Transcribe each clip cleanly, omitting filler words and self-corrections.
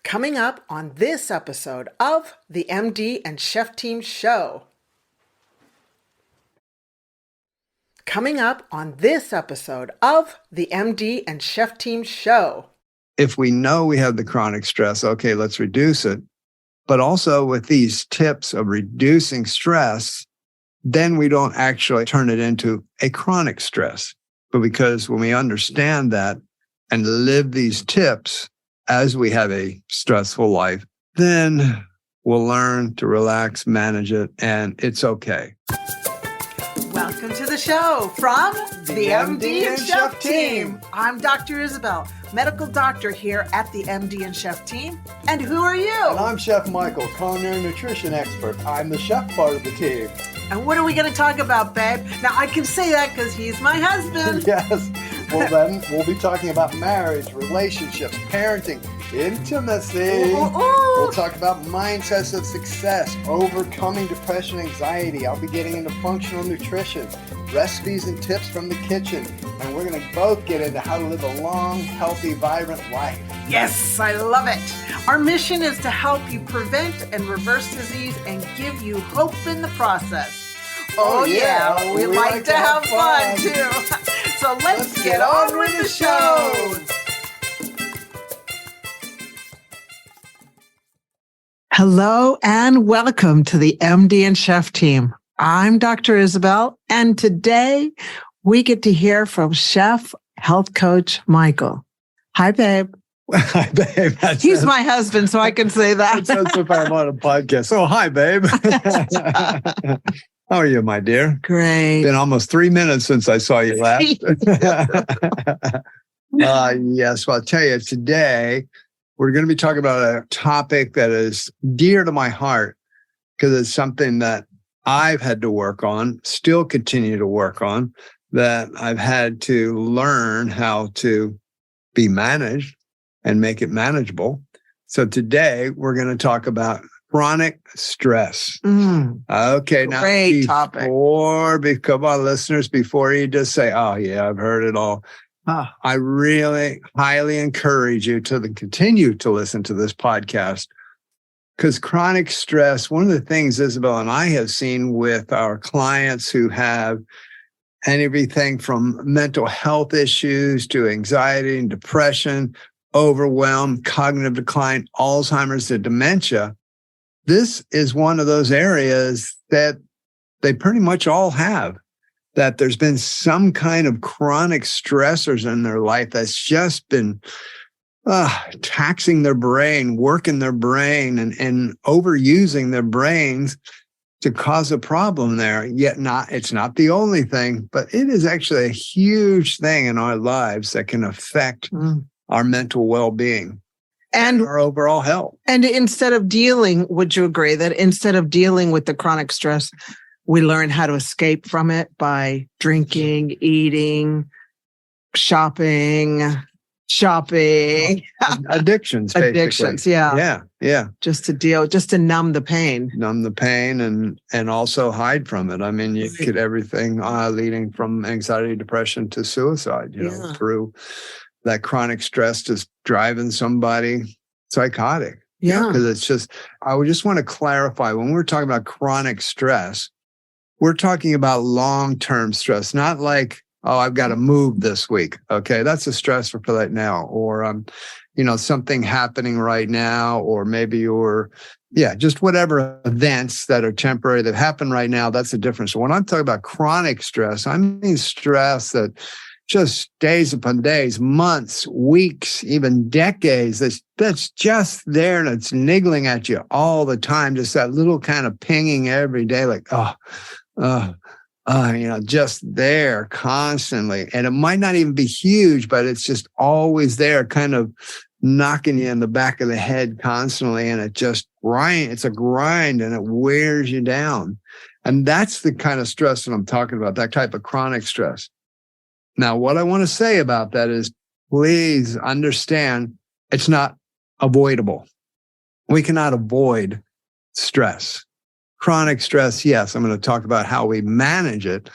Coming up on this episode of the MD and Chef Team Show. Coming up on this episode of the MD and Chef Team Show. If we know we have the chronic stress, okay, let's reduce it. But also with these tips of reducing stress, then we don't actually turn it into a chronic stress. But because when we understand that and live these tips as we have a stressful life, then we'll learn to relax, manage it, and it's okay. Welcome to the show from the MD and Chef Team. I'm Dr. Isabel, medical doctor here at the MD and Chef Team. And who are you? And I'm Chef Michael, culinary nutrition expert. I'm the chef part of the team. And what are we going to talk about, babe? Now, I can say that because he's my husband. Yes. Well, then we'll be talking about marriage, relationships, parenting, intimacy. We'll talk about mindsets of success, overcoming depression, anxiety. I'll be getting into functional nutrition, recipes and tips from the kitchen. And we're going to both get into how to live a long, healthy, vibrant life. Yes, I love it. Our mission is to help you prevent and reverse disease and give you hope in the process. Oh yeah, we like to have fun too. So let's get on with the show. Hello and welcome to the MD and Chef Team. I'm Dr. Isabel, and today we get to hear from Chef Health Coach Michael. Hi, babe. Hi, babe. He's my husband, so I can say that. That's if I'm on a podcast. Oh, hi, babe. How are you, my dear? Great. Been almost 3 minutes since I saw you last. Yes, well, I'll tell you, today we're going to be talking about a topic that is dear to my heart because it's something that I've had to work on, still continue to work on, that I've had to learn how to be managed and make it manageable. So today we're going to talk about chronic stress. Okay, now great topic. Come on, listeners, before you just say, "Oh yeah, I've heard it all," I really highly encourage you to continue to listen to this podcast because chronic stress. One of the things Isabel and I have seen with our clients who have everything from mental health issues to anxiety and depression, overwhelm, cognitive decline, Alzheimer's, to dementia. This is one of those areas that they pretty much all have, that there's been some kind of chronic stressors in their life that's just been taxing their brain, working their brain, and overusing their brains to cause a problem there. Yet it's not the only thing, but it is actually a huge thing in our lives that can affect our mental well-being. And our overall health. And would you agree that instead of dealing with the chronic stress, we learn how to escape from it by drinking, eating, shopping, addictions, basically. Addictions, yeah. Yeah. Just to numb the pain. Numb the pain and also hide from it. I mean, you get everything leading from anxiety, depression to suicide, through that chronic stress just driving somebody psychotic. Yeah. Because it's just, I would just want to clarify, when we're talking about chronic stress, we're talking about long-term stress, not like, oh, I've got to move this week. Okay. That's a stress for right now. Or, something happening right now, or maybe just whatever events that are temporary that happen right now. That's the difference. So when I'm talking about chronic stress, I mean stress that just days upon days, months, weeks, even decades. That's just there and it's niggling at you all the time. Just that little kind of pinging every day, like, just there constantly. And it might not even be huge, but it's just always there, kind of knocking you in the back of the head constantly. And it's a grind and it wears you down. And that's the kind of stress that I'm talking about, that type of chronic stress. Now, what I want to say about that is, please understand it's not avoidable. We cannot avoid stress. Chronic stress, yes, I'm going to talk about how we manage it,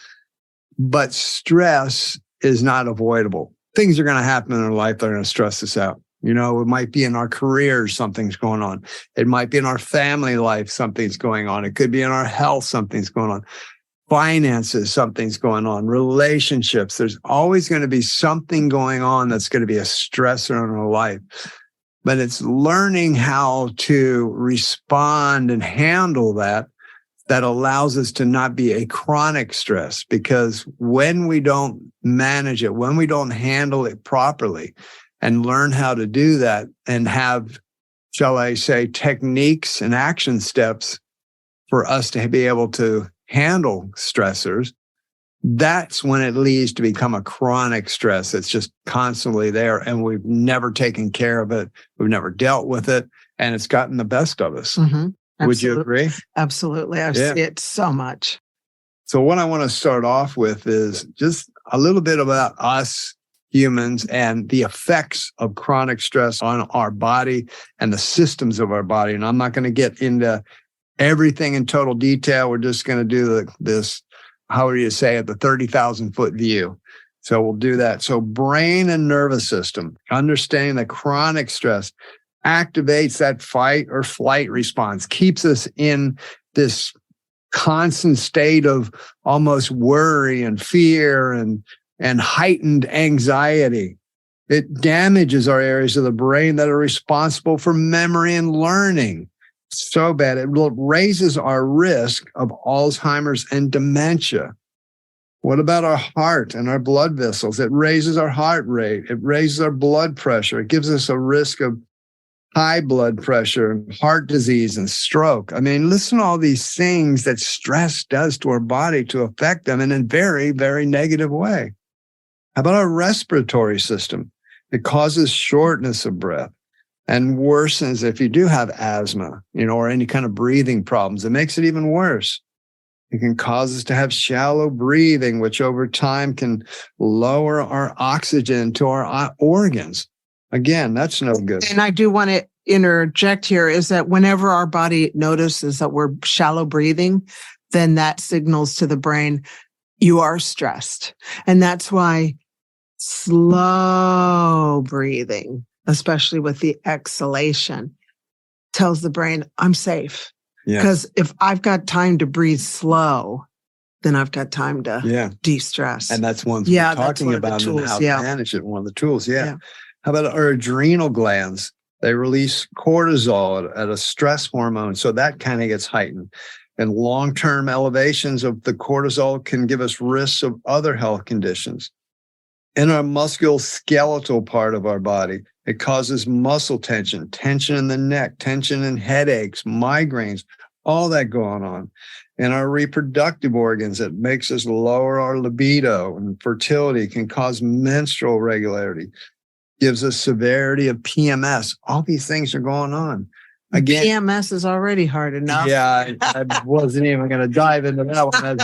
but stress is not avoidable. Things are going to happen in our life that are going to stress us out. It might be in our careers, something's going on. It might be in our family life, something's going on. It could be in our health, something's going on. Finances, something's going on. Relationships, there's always going to be something going on that's going to be a stressor in our life. But it's learning how to respond and handle that allows us to not be a chronic stress. Because when we don't manage it, when we don't handle it properly and learn how to do that and have, shall I say, techniques and action steps for us to be able to handle stressors, that's when it leads to become a chronic stress. It's just constantly there and we've never taken care of it. We've never dealt with it and it's gotten the best of us. Mm-hmm. Would you agree? Absolutely. I see it so much. So what I want to start off with is just a little bit about us humans and the effects of chronic stress on our body and the systems of our body. And I'm not going to get into everything in total detail. We're just going to do this, how would you say it, the 30,000 foot view. So we'll do that. So brain and nervous system, understanding that chronic stress activates that fight or flight response, keeps us in this constant state of almost worry and fear and heightened anxiety. It damages our areas of the brain that are responsible for memory and learning. So bad. It raises our risk of Alzheimer's and dementia. What about our heart and our blood vessels? It raises our heart rate. It raises our blood pressure. It gives us a risk of high blood pressure and heart disease and stroke. I mean, listen to all these things that stress does to our body to affect them in a very, very negative way. How about our respiratory system? It causes shortness of breath and worsens if you do have asthma, or any kind of breathing problems. It makes it even worse. It can cause us to have shallow breathing, which over time can lower our oxygen to our organs. Again, that's no good. And I do want to interject here is that whenever our body notices that we're shallow breathing, then that signals to the brain, you are stressed. And that's why slow breathing, especially with the exhalation, tells the brain, I'm safe. Because if I've got time to breathe slow, then I've got time to de-stress. And that's one we're talking about and how to manage it. One of the tools, How about our adrenal glands? They release cortisol at a stress hormone, so that kind of gets heightened. And long-term elevations of the cortisol can give us risks of other health conditions. In our musculoskeletal part of our body, it causes muscle tension, tension in the neck, tension in headaches, migraines, all that going on. In our reproductive organs, it makes us lower our libido, and fertility can cause menstrual irregularity, gives us severity of PMS. All these things are going on. Again, PMS is already hard enough. Yeah, I wasn't even going to dive into that one. As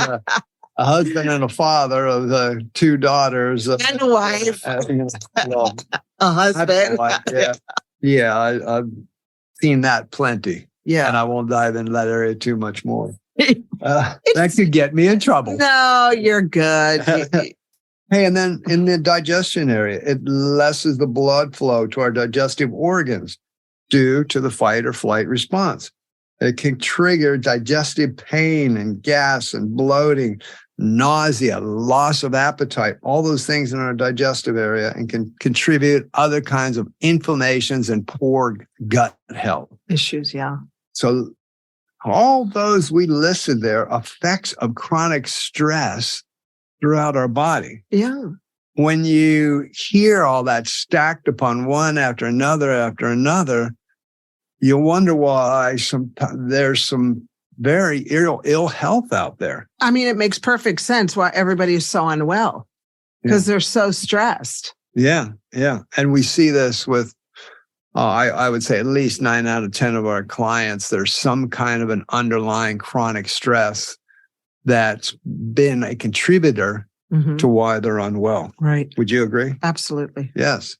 a husband and a father of the two daughters. And a wife. A husband. I've seen that plenty. Yeah. And I won't dive into that area too much more. That could get me in trouble. No, you're good. Hey, and then in the digestion area, it lessens the blood flow to our digestive organs due to the fight or flight response. It can trigger digestive pain and gas and bloating, nausea, loss of appetite, all those things in our digestive area, and can contribute other kinds of inflammations and poor gut health. Issues, So all those we listed there, effects of chronic stress throughout our body. Yeah. When you hear all that stacked upon one after another, you wonder why there's some very ill health out there. I mean, it makes perfect sense why everybody is so unwell because they're so stressed. Yeah. And we see this with, I would say at least 9 out of 10 of our clients, there's some kind of an underlying chronic stress that's been a contributor to why they're unwell. Right. Would you agree? Absolutely. Yes.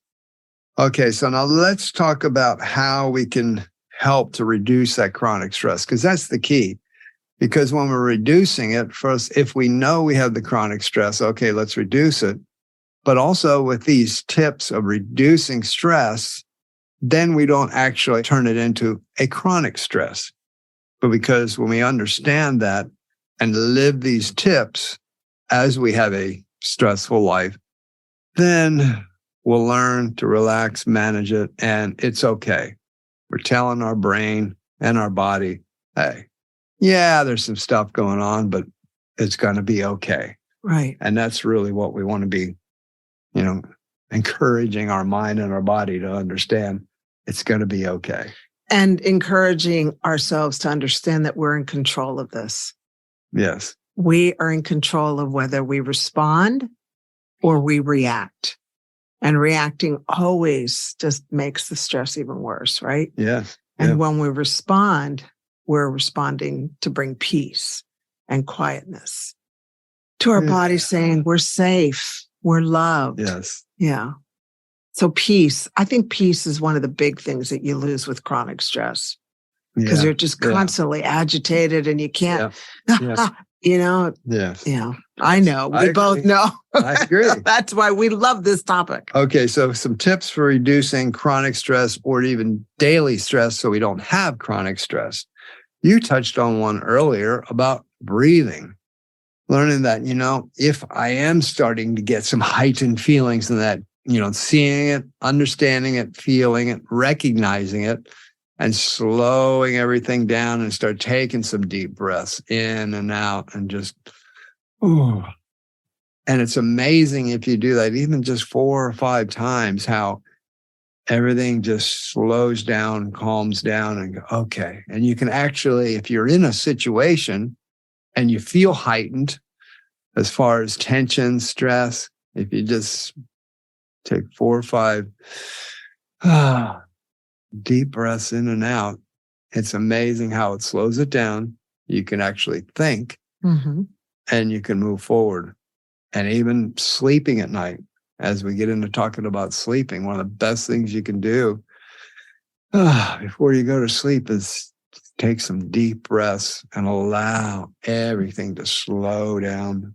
Okay, so now let's talk about how we can help to reduce that chronic stress, because that's the key. Because when we're reducing it, first, if we know we have the chronic stress, okay, let's reduce it. But also with these tips of reducing stress, then we don't actually turn it into a chronic stress. But because when we understand that and live these tips as we have a stressful life, then we'll learn to relax, manage it, and it's okay. We're telling our brain and our body, hey, yeah, there's some stuff going on, but it's going to be okay. Right. And that's really what we want to be, encouraging our mind and our body to understand it's going to be okay. And encouraging ourselves to understand that we're in control of this. Yes. We are in control of whether we respond or we react. And reacting always just makes the stress even worse, right? Yes. And when we respond, we're responding to bring peace and quietness to our body, saying we're safe, we're loved. Yes. Yeah. So peace, I think peace is one of the big things that you lose with chronic stress because you're just constantly agitated and you can't, Yes. Yeah, I know. We both know. I agree. That's why we love this topic. Okay, so some tips for reducing chronic stress or even daily stress so we don't have chronic stress. You touched on one earlier about breathing. Learning that, if I am starting to get some heightened feelings and that, seeing it, understanding it, feeling it, recognizing it, and slowing everything down and start taking some deep breaths in and out and just, ooh. And it's amazing if you do that, even just 4 or 5 times, how everything just slows down, calms down, and go, okay. And you can actually, if you're in a situation and you feel heightened as far as tension, stress, if you just take 4 or 5 deep breaths in and out, it's amazing how it slows it down. You can actually think and you can move forward. And even sleeping at night, as we get into talking about sleeping, one of the best things you can do before you go to sleep is take some deep breaths and allow everything to slow down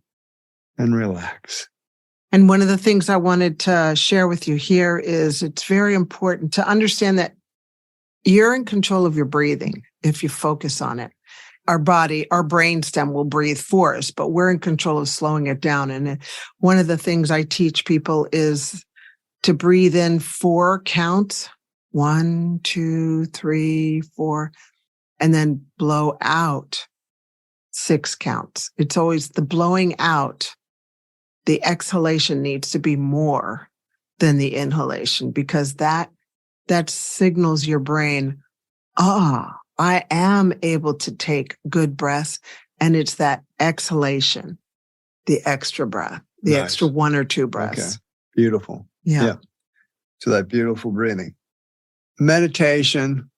and relax. And one of the things I wanted to share with you here is it's very important to understand that you're in control of your breathing if you focus on it. Our body, our brainstem will breathe for us, but we're in control of slowing it down. And one of the things I teach people is to breathe in 4 counts, 1, 2, 3, 4, and then blow out 6 counts. It's always the blowing out. The exhalation needs to be more than the inhalation because that signals your brain, I am able to take good breaths. And it's that exhalation, the extra breath, the extra 1 or 2 breaths. Okay. Beautiful. Yeah. So that beautiful breathing. Meditation,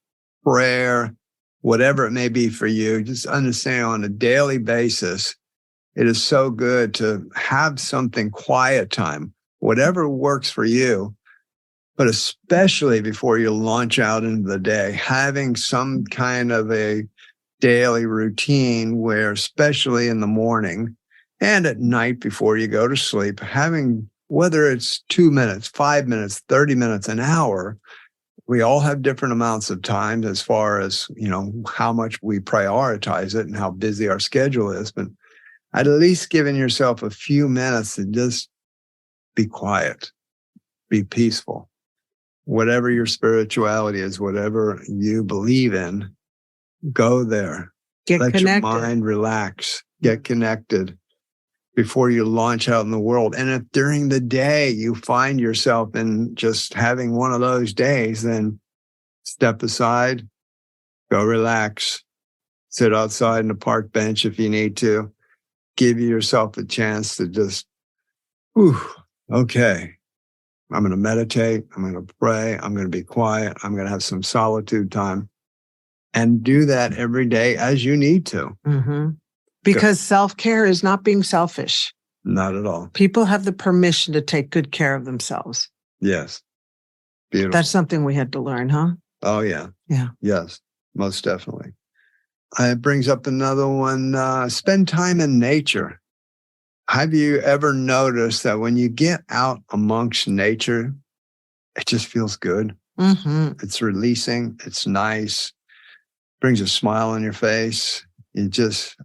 prayer, whatever it may be for you, just understand on a daily basis, it is so good to have something quiet time, whatever works for you. But especially before you launch out into the day, having some kind of a daily routine where, especially in the morning and at night before you go to sleep, having, whether it's 2 minutes, 5 minutes, 30 minutes, an hour, we all have different amounts of time as far as, how much we prioritize it and how busy our schedule is. But at least giving yourself a few minutes to just be quiet, be peaceful. Whatever your spirituality is, whatever you believe in, go there. Let connected. your mind relax. Get connected before you launch out in the world. And if during the day you find yourself in just having one of those days, then step aside, go relax, sit outside in a park bench if you need to. Give yourself a chance to just, okay. I'm going to meditate. I'm going to pray. I'm going to be quiet. I'm going to have some solitude time and do that every day as you need to. Mm-hmm. Because self-care is not being selfish. Not at all. People have the permission to take good care of themselves. Yes. Beautiful. That's something we had to learn, huh? Oh, yeah. Yeah. Yes, most definitely. It brings up another one. Spend time in nature. Have you ever noticed that when you get out amongst nature, it just feels good? It's releasing. It's nice. Brings a smile on your face. You just,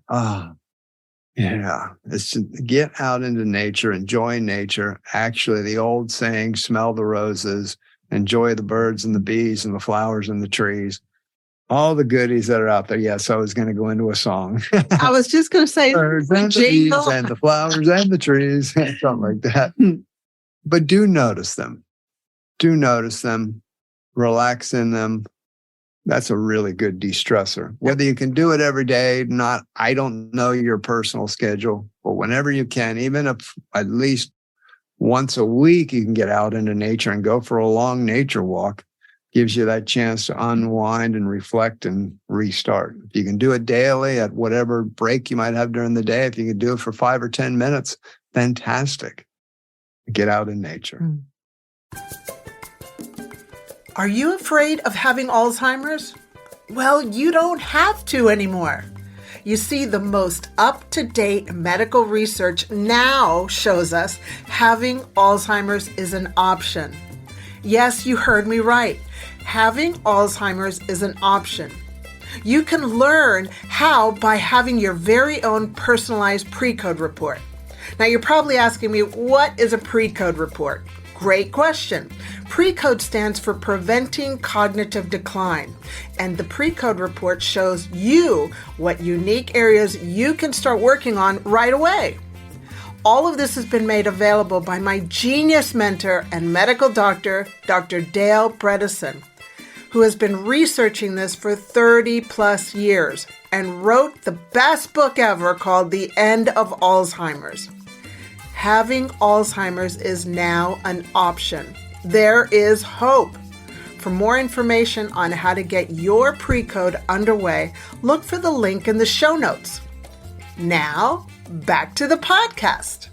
it's to get out into nature, enjoy nature. Actually, the old saying, smell the roses, enjoy the birds and the bees and the flowers and the trees. All the goodies that are out there. Yes, I was going to go into a song. I was just going to say, birds and the bees and the flowers and the trees, something like that. But do notice them. Do notice them. Relax in them. That's a really good de-stressor. Whether you can do it every day, I don't know your personal schedule, but whenever you can, even if at least once a week you can get out into nature and go for a long nature walk, gives you that chance to unwind and reflect and restart. If you can do it daily at whatever break you might have during the day, if you can do it for 5 or 10 minutes, fantastic. Get out in nature. Are you afraid of having Alzheimer's? Well, you don't have to anymore. You see, the most up-to-date medical research now shows us having Alzheimer's is an option. Yes, you heard me right. Having Alzheimer's is an option. You can learn how by having your very own personalized pre-code report. Now, you're probably asking me, what is a pre-code report? Great question. Pre-code stands for Preventing Cognitive Decline, and the pre-code report shows you what unique areas you can start working on right away. All of this has been made available by my genius mentor and medical doctor, Dr. Dale Bredesen, who has been researching this for 30 plus years and wrote the best book ever called The End of Alzheimer's. Having Alzheimer's is now an option. There is hope. For more information on how to get your pre-code underway, look for the link in the show notes. Now, back to the podcast.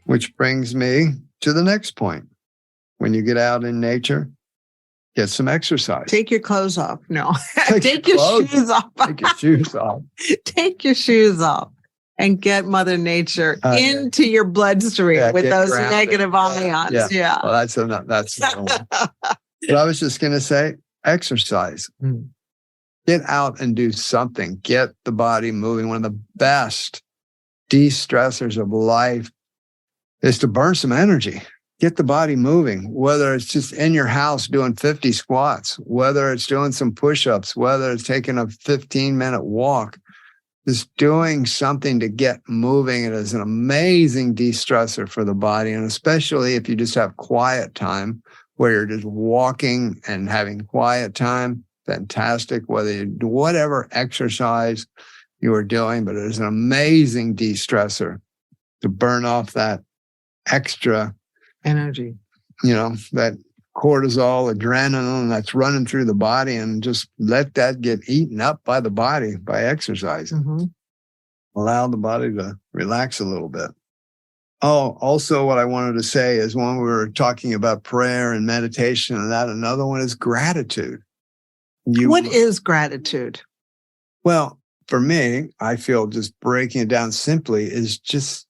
Which brings me to the next point. When you get out in nature, get some exercise. Take your clothes off. No. Take your shoes off. Take your shoes off. Take your shoes off and get Mother Nature into your bloodstream with those grounded. Negative ions. Yeah. Well, that's one. But I was just going to say, exercise. Get out and do something. Get the body moving. One of the best de-stressors of life is to burn some energy. Get the body moving, whether it's just in your house doing 50 squats, whether it's doing some push-ups, whether it's taking a 15-minute walk, just doing something to get moving. It is an amazing de-stressor for the body, and especially if you just have quiet time where you're just walking and having quiet time, fantastic, whether you do whatever exercise you are doing, but it is an amazing de-stressor to burn off that extra energy, that cortisol, adrenaline that's running through the body, and just let that get eaten up by the body by exercising. Allow the body to relax a little bit. Oh, also what I wanted to say is when we were talking about prayer and meditation and that, another one is gratitude. What is gratitude? Well, for me, I feel just breaking it down simply is just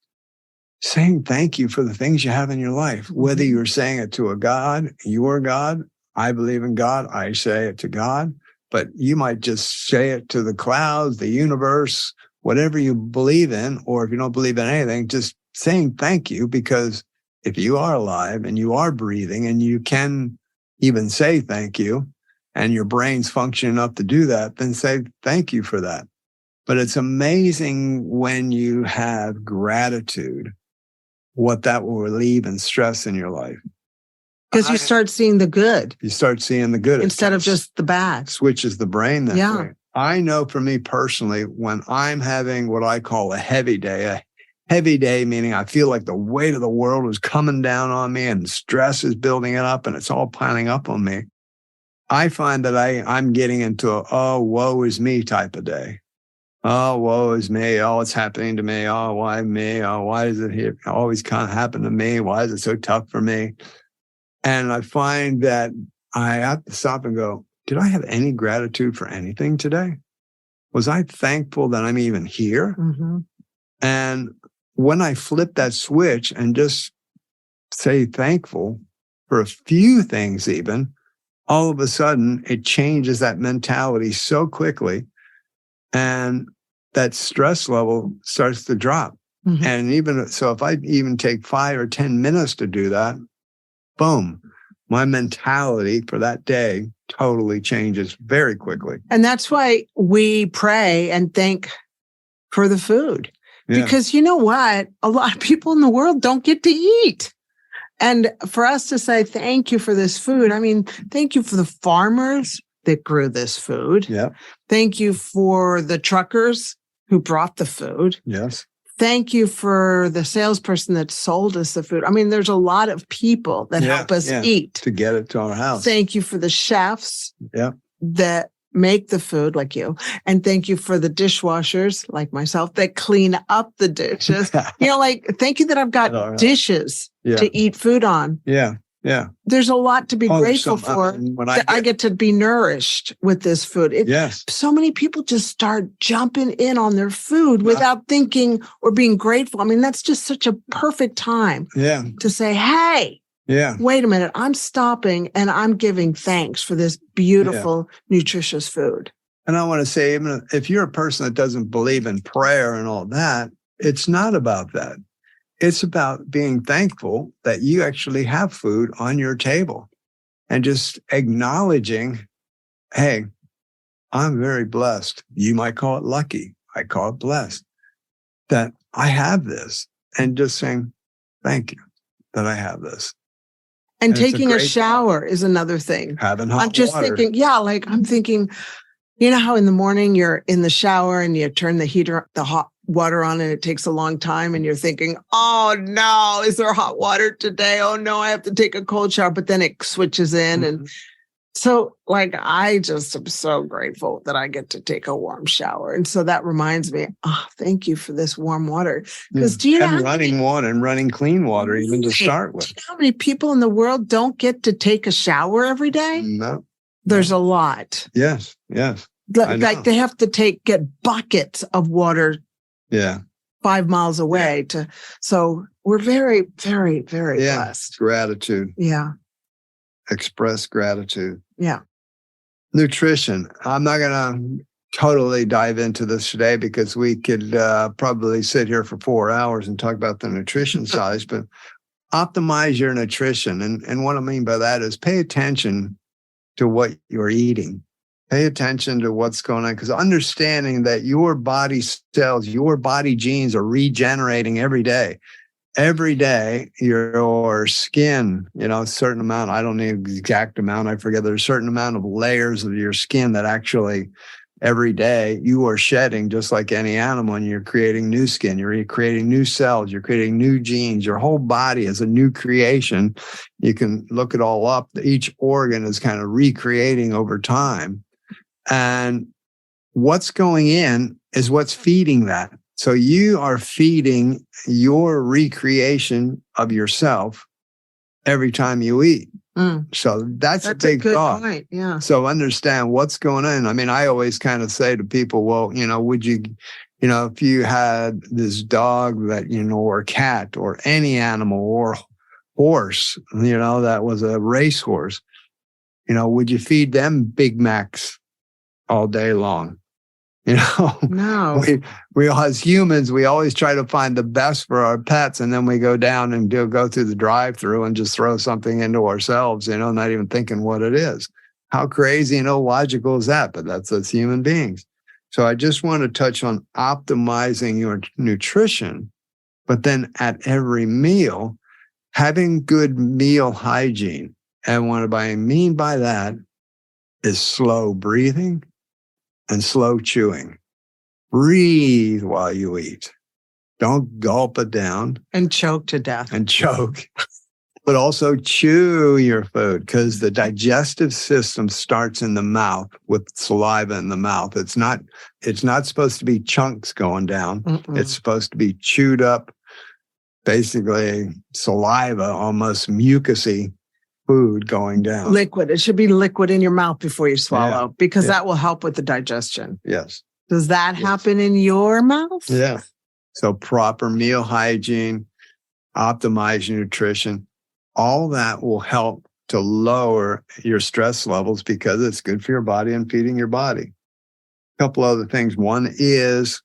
saying thank you for the things you have in your life, whether you're saying it to a God, your God. I believe in God. I say it to God, but you might just say it to the clouds, the universe, whatever you believe in, or if you don't believe in anything, just saying thank you, because if you are alive and you are breathing and you can even say thank you and your brain's functioning enough to do that, then say thank you for that. But it's amazing when you have gratitude, what that will relieve and stress in your life. Because you start seeing the good. You start seeing the good. Instead of just the bad. Switches the brain that way. I know for me personally, when I'm having what I call a heavy day meaning I feel like the weight of the world is coming down on me and stress is building it up and it's all piling up on me, I find that I'm getting into a, oh, woe is me type of day. Oh, woe is me. Oh, it's happening to me. Oh, why me? Oh, why does it always kind of happen to me? Why is it so tough for me? And I find that I have to stop and go, did I have any gratitude for anything today? Was I thankful that I'm even here? And when I flip that switch and just say thankful, for a few things even, all of a sudden it changes that mentality so quickly, and that stress level starts to drop. Mhm. And even so, if I even take 5 or 10 minutes to do that, boom, my mentality for that day totally changes very quickly. And that's why we pray and thank for the food. Yeah. Because you know what? A lot of people in the world don't get to eat. And for us to say, thank you for this food, I mean, thank you for the farmers that grew this food. Yeah. Thank you for the truckers who brought the food. Yes. Thank you for the salesperson that sold us the food. I mean, there's a lot of people that help us eat. To get it to our house. Thank you for the chefs Yeah. that make the food, like you. And thank you for the dishwashers, like myself, that clean up the dishes. Like, thank you that I've got dishes to eat food on. Yeah. Yeah. There's a lot to be grateful for. I get to be nourished with this food. Yes. So many people just start jumping in on their food without thinking or being grateful. I mean, that's just such a perfect time to say, hey, wait a minute, I'm stopping and I'm giving thanks for this beautiful, nutritious food. And I want to say, even if you're a person that doesn't believe in prayer and all that, it's not about that. It's about being thankful that you actually have food on your table and just acknowledging, hey, I'm very blessed. You might call it lucky. I call it blessed that I have this, and just saying, thank you that I have this. And taking a shower is another thing. Having hot water. I'm just thinking, I'm thinking, you know how in the morning you're in the shower and you turn the heater, the hot water on, and it takes a long time, and you're thinking, oh no, is there hot water today? Oh no, I have to take a cold shower. But then it switches in. And so I just am so grateful that I get to take a warm shower. And so that reminds me, thank you for this warm water. Because do you know running water and running clean water even to start with? Do you know how many people in the world don't get to take a shower every day? No. There's a lot. Yes. Yes. Like they have to get buckets of water 5 miles away so we're very, very, very blessed. Gratitude. Yeah. Express gratitude. Yeah. Nutrition. I'm not going to totally dive into this today because we could probably sit here for 4 hours and talk about the nutrition side, but optimize your nutrition. And what I mean by that is pay attention to what you're eating. Pay attention to what's going on, because understanding that your body cells, your body genes are regenerating every day. Every day, your skin, a certain amount, I don't know the exact amount, I forget, there's a certain amount of layers of your skin that actually every day you are shedding, just like any animal, and you're creating new skin, you're creating new cells, you're creating new genes. Your whole body is a new creation. You can look it all up. Each organ is kind of recreating over time. And what's going in is what's feeding that. So you are feeding your recreation of yourself every time you eat. So that's a big good thought. Point. Yeah. So understand what's going on. I mean, I always kind of say to people, well, would you, if you had this dog that, or cat or any animal or horse, that was a racehorse, would you feed them Big Macs all day long? No. We as humans, we always try to find the best for our pets, and then we go down and go through the drive-through and just throw something into ourselves, not even thinking what it is. How crazy and illogical is that? But that's us human beings. So I just want to touch on optimizing your nutrition, but then at every meal, having good meal hygiene. And what I mean by that is slow breathing and slow chewing. Breathe while you eat. Don't gulp it down. And choke to death. But also chew your food, because the digestive system starts in the mouth with saliva in the mouth. It's not supposed to be chunks going down. It's supposed to be chewed up, basically saliva, almost mucusy food going down. Liquid. It should be liquid in your mouth before you swallow, because that will help with the digestion. Yes. Does that happen in your mouth? Yeah. So proper meal hygiene, optimize your nutrition. all that will help to lower your stress levels because it's good for your body and feeding your body. A couple other things. One is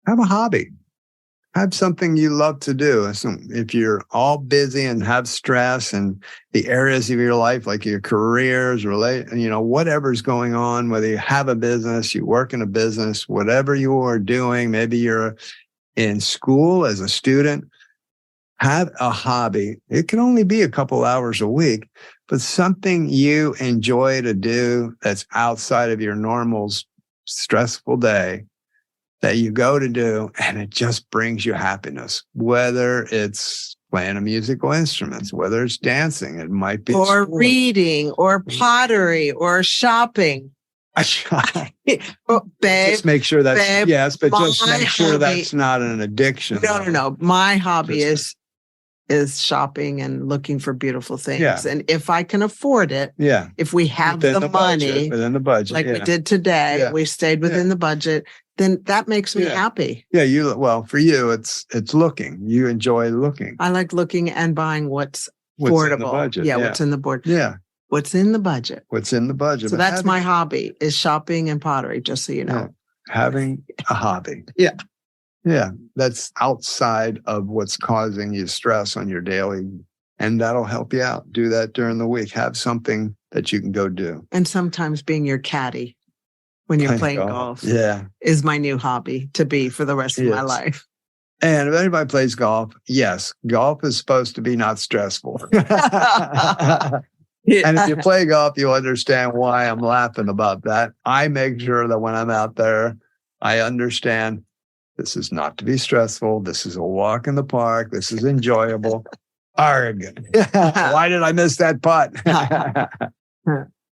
have a hobby. Have something you love to do. So if you're all busy and have stress in the areas of your life, like your careers, whatever's going on, whether you have a business, you work in a business, whatever you are doing, maybe you're in school as a student, have a hobby. It can only be a couple hours a week, but something you enjoy to do that's outside of your normal stressful day that you go to do, and it just brings you happiness, whether it's playing a musical instrument, whether it's dancing, it might be or reading, or pottery, or shopping. Babe, just make sure that's babe, yes, but just make sure hobby, that's not an addiction. No. My hobby is shopping and looking for beautiful things. Yeah. And if I can afford it, if we have within the money, within the budget, like we did today, we stayed within the budget, then that makes me happy. Yeah, for you, it's looking. You enjoy looking. I like looking and buying what's in affordable. the budget. What's in the board. Yeah. What's in the budget. What's in the budget. So that's my hobby, is shopping and pottery, just so you know. Yeah. Having a hobby. Yeah. Yeah. That's outside of what's causing you stress on your daily, and that'll help you out. Do that during the week. Have something that you can go do. And sometimes being your caddy when you're playing golf is my new hobby to be for the rest of my life. And if anybody plays golf, yes, golf is supposed to be not stressful. And if you play golf, you'll understand why I'm laughing about that. I make sure that when I'm out there, I understand this is not to be stressful. This is a walk in the park. This is enjoyable. Arrogant. Why did I miss that putt?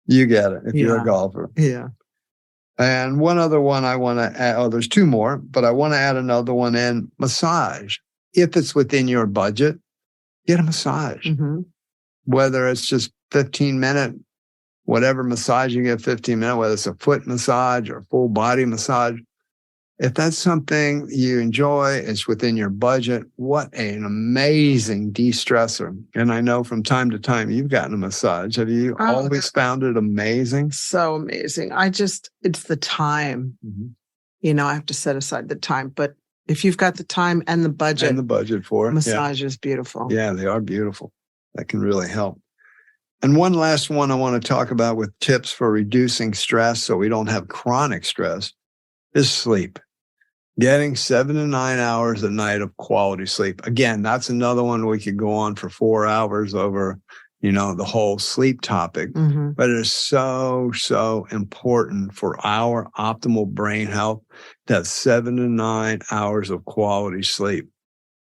You get it if you're a golfer. Yeah. And one other one I want to add, there's two more, but I want to add another one in: massage. If it's within your budget, get a massage. Mm-hmm. Whether it's just 15-minute, whatever massage you get 15 minutes, whether it's a foot massage or full body massage. If that's something you enjoy, it's within your budget, what an amazing de-stressor. And I know from time to time you've gotten a massage. Have you always found it amazing? So amazing. It's the time. Mm-hmm. I have to set aside the time. But if you've got the time and the budget for it, massage is beautiful. Yeah, they are beautiful. That can really help. And one last one I want to talk about with tips for reducing stress so we don't have chronic stress is sleep. Getting 7 to 9 hours a night of quality sleep. Again, that's another one we could go on for 4 hours over, the whole sleep topic. Mm-hmm. But it is so, so important for our optimal brain health to have 7 to 9 hours of quality sleep.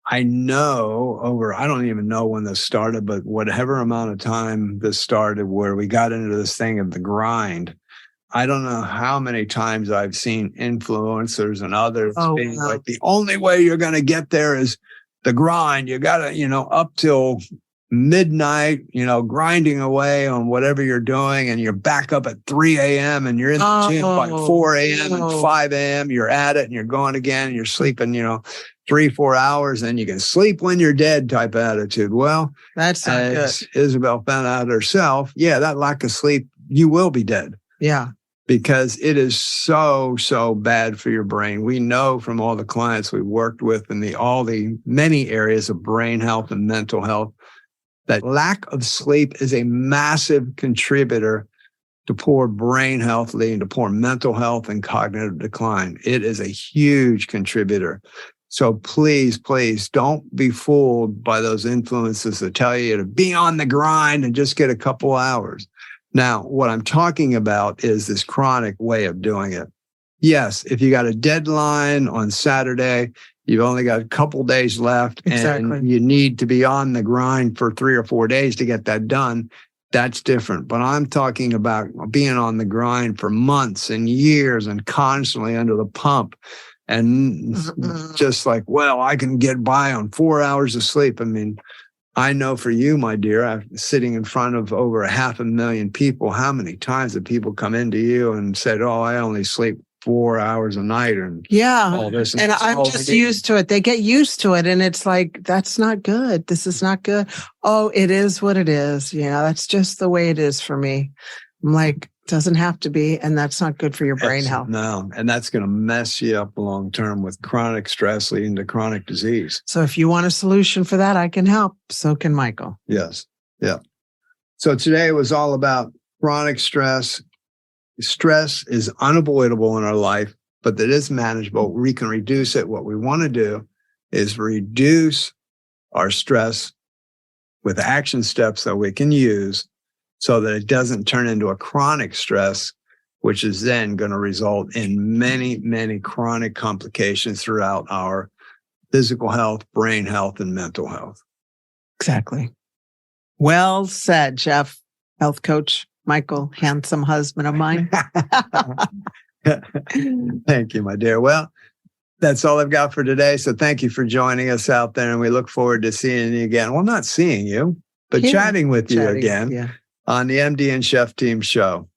I know I don't even know when this started, but whatever amount of time this started where we got into this thing of the grind, I don't know how many times I've seen influencers and others being like, the only way you're going to get there is the grind. You got to, up till midnight, grinding away on whatever you're doing, and you're back up at 3 a.m. and you're in the gym by 4 a.m. and 5 a.m. You're at it and you're going again and you're sleeping, 3-4 hours, and you can sleep when you're dead type of attitude. Well, that's not good. Isabel found out herself. Yeah, that lack of sleep, you will be dead. Yeah. Because it is so, so bad for your brain. We know from all the clients we worked with in all the many areas of brain health and mental health that lack of sleep is a massive contributor to poor brain health, leading to poor mental health and cognitive decline. It is a huge contributor. So please, please don't be fooled by those influences that tell you to be on the grind and just get a couple hours. Now, what I'm talking about is this chronic way of doing it. Yes, if you got a deadline on Saturday, you've only got a couple days left, and you need to be on the grind for 3 or 4 days to get that done. That's different. But I'm talking about being on the grind for months and years and constantly under the pump. And just like, I can get by on 4 hours of sleep. I mean, I know for you, my dear, I'm sitting in front of over 500,000 people. How many times have people come into you and said, I only sleep 4 hours a night and Yeah. all this. And I'm just used to it. They get used to it. And it's like, that's not good. This is not good. Oh, it is what it is. That's just the way it is for me. I'm like, doesn't have to be. And that's not good for your brain health. No. And that's going to mess you up long term with chronic stress leading to chronic disease. So if you want a solution for that, I can help. So can Michael. Yes. Yeah. So today was all about chronic stress. Stress is unavoidable in our life, but that is manageable. We can reduce it. What we want to do is reduce our stress with action steps that we can use so that it doesn't turn into a chronic stress, which is then going to result in many, many chronic complications throughout our physical health, brain health, and mental health. Exactly. Well said, Jeff, health coach Michael, handsome husband of mine. Thank you, my dear. Well, that's all I've got for today. So thank you for joining us out there, and we look forward to seeing you again. Well, not seeing you, but chatting with you again on the MD and Chef Team show.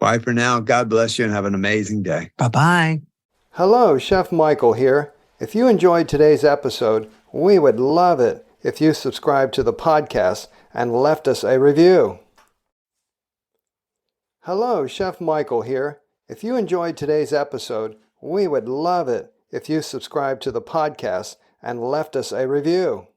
Bye for now. God bless you and have an amazing day. Bye-bye. Hello, Chef Michael here. If you enjoyed today's episode, we would love it if you subscribed to the podcast and left us a review. Hello, Chef Michael here. If you enjoyed today's episode, we would love it if you subscribed to the podcast and left us a review.